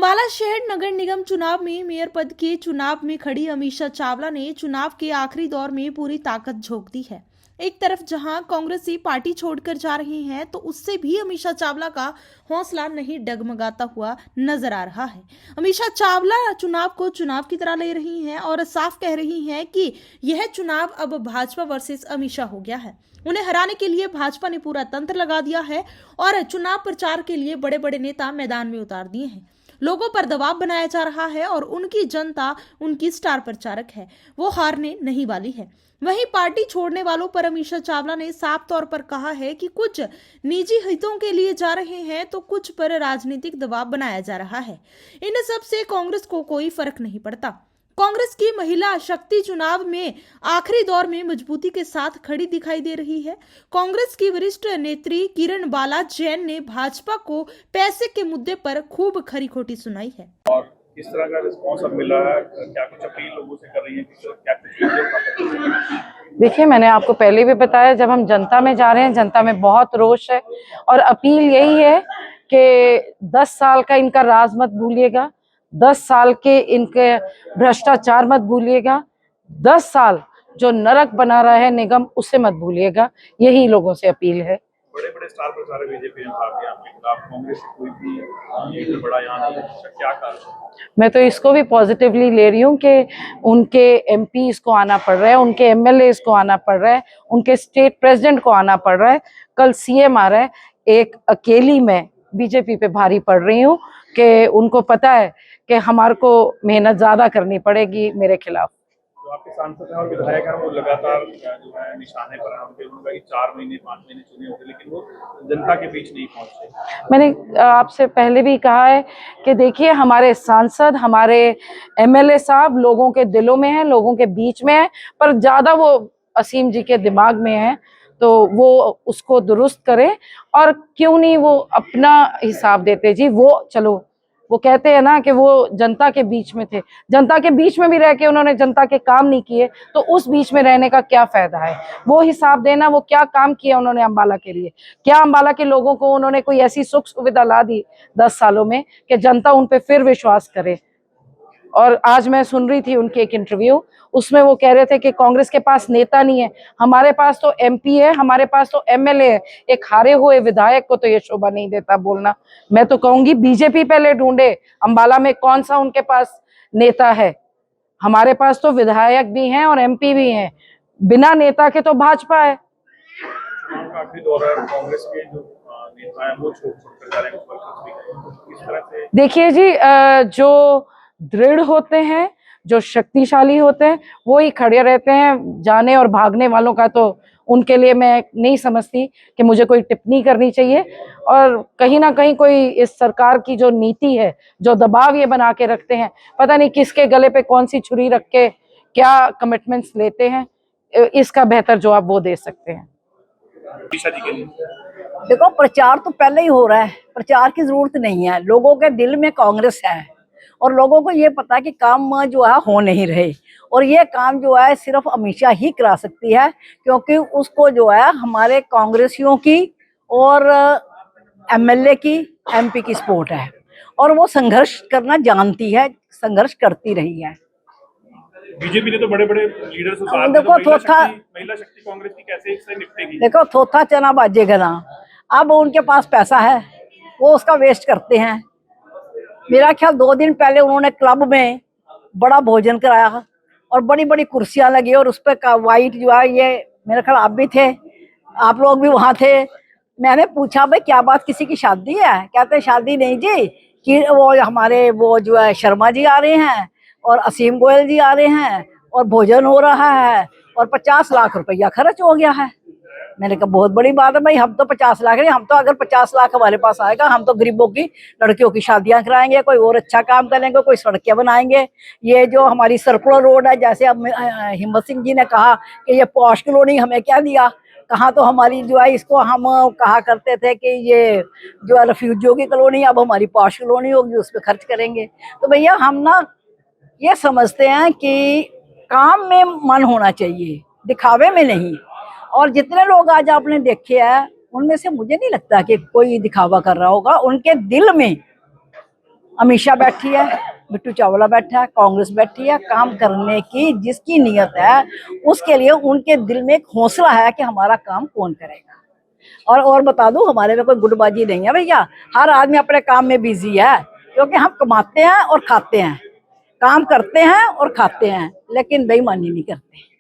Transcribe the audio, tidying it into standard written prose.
अंबाला शहर नगर निगम चुनाव में मेयर पद के चुनाव में खड़ी अमीषा चावला ने चुनाव के आखिरी दौर में पूरी ताकत झोंक दी है। एक तरफ जहां कांग्रेसी पार्टी छोड़कर जा रही हैं, तो उससे भी अमीषा चावला का हौसला नहीं डगमगाता हुआ नजर आ रहा है। अमीषा चावला चुनाव को चुनाव की तरह ले रही हैं और साफ कह रही हैं कि यह चुनाव अब भाजपा वर्सेस अमीषा हो गया है। उन्हें हराने के लिए भाजपा ने पूरा तंत्र लगा दिया है और चुनाव प्रचार के लिए बड़े बड़े नेता मैदान में उतार दिए हैं। लोगों पर दबाव बनाया जा रहा है और उनकी जनता उनकी स्टार प्रचारक है, वो हारने नहीं वाली है। वहीं पार्टी छोड़ने वालों पर अमीषा चावला ने साफ तौर पर कहा है कि कुछ निजी हितों के लिए जा रहे हैं, तो कुछ पर राजनीतिक दबाव बनाया जा रहा है। इन सब से कांग्रेस को कोई फर्क नहीं पड़ता। कांग्रेस की महिला शक्ति चुनाव में आखिरी दौर में मजबूती के साथ खड़ी दिखाई दे रही है। कांग्रेस की वरिष्ठ नेत्री किरण बाला जैन ने भाजपा को पैसे के मुद्दे पर खूब खरी खोटी सुनाई है। और किस तरह का रिस्पॉन्स अब मिला है, क्या कुछ अपील लोगों से कर रही है, क्या कुछ? देखिए, मैंने आपको पहले भी बताया, जब हम जनता में जा रहे हैं, जनता में बहुत रोष है और अपील यही है कि 10 साल का इनका राज मत भूलिएगा, 10 साल के इनके भ्रष्टाचार मत भूलिएगा, 10 साल जो नरक बना रहा है निगम, उसे मत भूलिएगा। यही लोगों से अपील है। बड़े बड़े स्टार प्रचारक बीजेपी ने पार्टी आपके खिलाफ, कांग्रेस कोई भी एक बड़ा यहाँ नहीं है, क्या कारण? मैं तो इसको भी पॉजिटिवली ले रही हूँ कि उनके एमपी को आना पड़ रहा है, उनके एमएलए को आना पड़ रहा है, उनके स्टेट प्रेसिडेंट को आना पड़ रहा है, कल सीएम आ रहा है। एक अकेली मैं बीजेपी पे भारी पड़ रही हूँ कि उनको पता है कि हमारे को मेहनत ज्यादा करनी पड़ेगी मेरे खिलाफ। तो आपके सांसद हैं और विधायक हैं, वो लगातार जो है निशाने पर हैं, उनके उनका 4 महीने 5 महीने चुने होंगे, लेकिन वो जनता के बीच नहीं पहुंचे। मैंने आपसे पहले भी कहा है कि देखिए, हमारे सांसद, हमारे एमएलए साहब लोगों के दिलों में है, लोगों के बीच में है, पर ज्यादा वो असीम जी के दिमाग में है, तो वो उसको दुरुस्त करे। और क्यों नहीं वो अपना हिसाब देते जी। वो चलो, वो कहते हैं ना कि वो जनता के बीच में थे, जनता के बीच में भी रह के उन्होंने जनता के काम नहीं किए, तो उस बीच में रहने का क्या फायदा है। वो हिसाब देना, वो क्या काम किया उन्होंने अम्बाला के लिए, क्या अम्बाला के लोगों को उन्होंने कोई ऐसी सुख सुविधा ला दी 10 सालों में कि जनता उन पे फिर विश्वास करे। और आज मैं सुन रही थी उनके एक इंटरव्यू, उसमें वो कह रहे थे कि कांग्रेस के पास नेता नहीं है, हमारे पास तो एमपी है, हमारे पास तो एमएलए है। एक हारे हुए विधायक को तो ये शोभा नहीं देता बोलना। मैं तो कहूंगी बीजेपी पहले ढूंढे अंबाला में कौन सा उनके पास नेता है। हमारे पास तो विधायक भी हैं और एमपी भी हैं, बिना नेता के तो भाजपा है। आखिरी दौर है, कांग्रेस के जो नेता हैं वो छोड़ जा रहे हैं, किस तरह से? देखिए जी, जो दृढ़ होते हैं, जो शक्तिशाली होते हैं, वो ही खड़े रहते हैं। जाने और भागने वालों का तो उनके लिए मैं नहीं समझती कि मुझे कोई टिप्पणी करनी चाहिए। और कहीं ना कहीं कोई इस सरकार की जो नीति है, जो दबाव ये बना के रखते हैं, पता नहीं किसके गले पे कौन सी छुरी रख के क्या कमिटमेंट्स लेते हैं, इसका बेहतर जवाब वो दे सकते हैं। देखो, प्रचार तो पहले ही हो रहा है, प्रचार की जरूरत नहीं है। लोगों के दिल में कांग्रेस है और लोगों को ये पता है कि काम जो है हो नहीं रहे, और ये काम जो है सिर्फ अमीषा ही करा सकती है, क्योंकि उसको जो है हमारे कांग्रेसियों की और एमएलए की, एमपी की सपोर्ट है, और वो संघर्ष करना जानती है, संघर्ष करती रही है। बीजेपी ने तो बड़े बड़े लीडर्स उतार दिए, देखो, तो महिला शक्ति कांग्रेस की कैसे इससे निपटेगी? देखो, थोथा चना बाजेगा ना। अब उनके पास पैसा है, वो उसका वेस्ट करते हैं। मेरा ख्याल 2 दिन पहले उन्होंने क्लब में बड़ा भोजन कराया और बड़ी बड़ी कुर्सियां लगी, और उस पर वाइट जो है, ये मेरा ख्याल आप भी थे, आप लोग भी वहां थे। मैंने पूछा, भाई क्या बात, किसी की शादी है? कहते शादी नहीं जी, कि वो हमारे वो जो है शर्मा जी आ रहे हैं और असीम गोयल जी आ रहे हैं और भोजन हो रहा है और 50 लाख रुपया खर्च हो गया है। मैंने कहा बहुत बड़ी बात है भाई, हम तो 50 लाख नहीं, हम तो अगर 50 लाख हमारे पास आएगा, हम तो गरीबों की लड़कियों की शादियां कराएंगे, कोई और अच्छा काम करेंगे, कोई सड़कें बनाएंगे। ये जो हमारी सर्कुलर रोड है, जैसे अब हिम्मत सिंह जी ने कहा कि ये पॉश कॉलोनी हमें क्या दिया, कहाँ तो हमारी जो है, इसको हम कहा करते थे कि ये जो है रेफ्यूजियों की कॉलोनी, अब हमारी पॉश कॉलोनी होगी, उस पर खर्च करेंगे। तो भैया हम ना ये समझते हैं कि काम में मन होना चाहिए, दिखावे में नहीं। और जितने लोग आज आपने देखे हैं, उनमें से मुझे नहीं लगता कि कोई दिखावा कर रहा होगा। उनके दिल में अमित शाह बैठी है, बिट्टू चावला बैठा है, कांग्रेस बैठी है। काम करने की जिसकी नीयत है उसके लिए उनके दिल में एक हौसला है कि हमारा काम कौन करेगा। और बता दूं, हमारे में कोई गुटबाजी नहीं है भैया, हर आदमी अपने काम में बिजी है, क्योंकि हम कमाते हैं और खाते हैं, काम करते हैं और खाते हैं, लेकिन बेईमानी नहीं करते।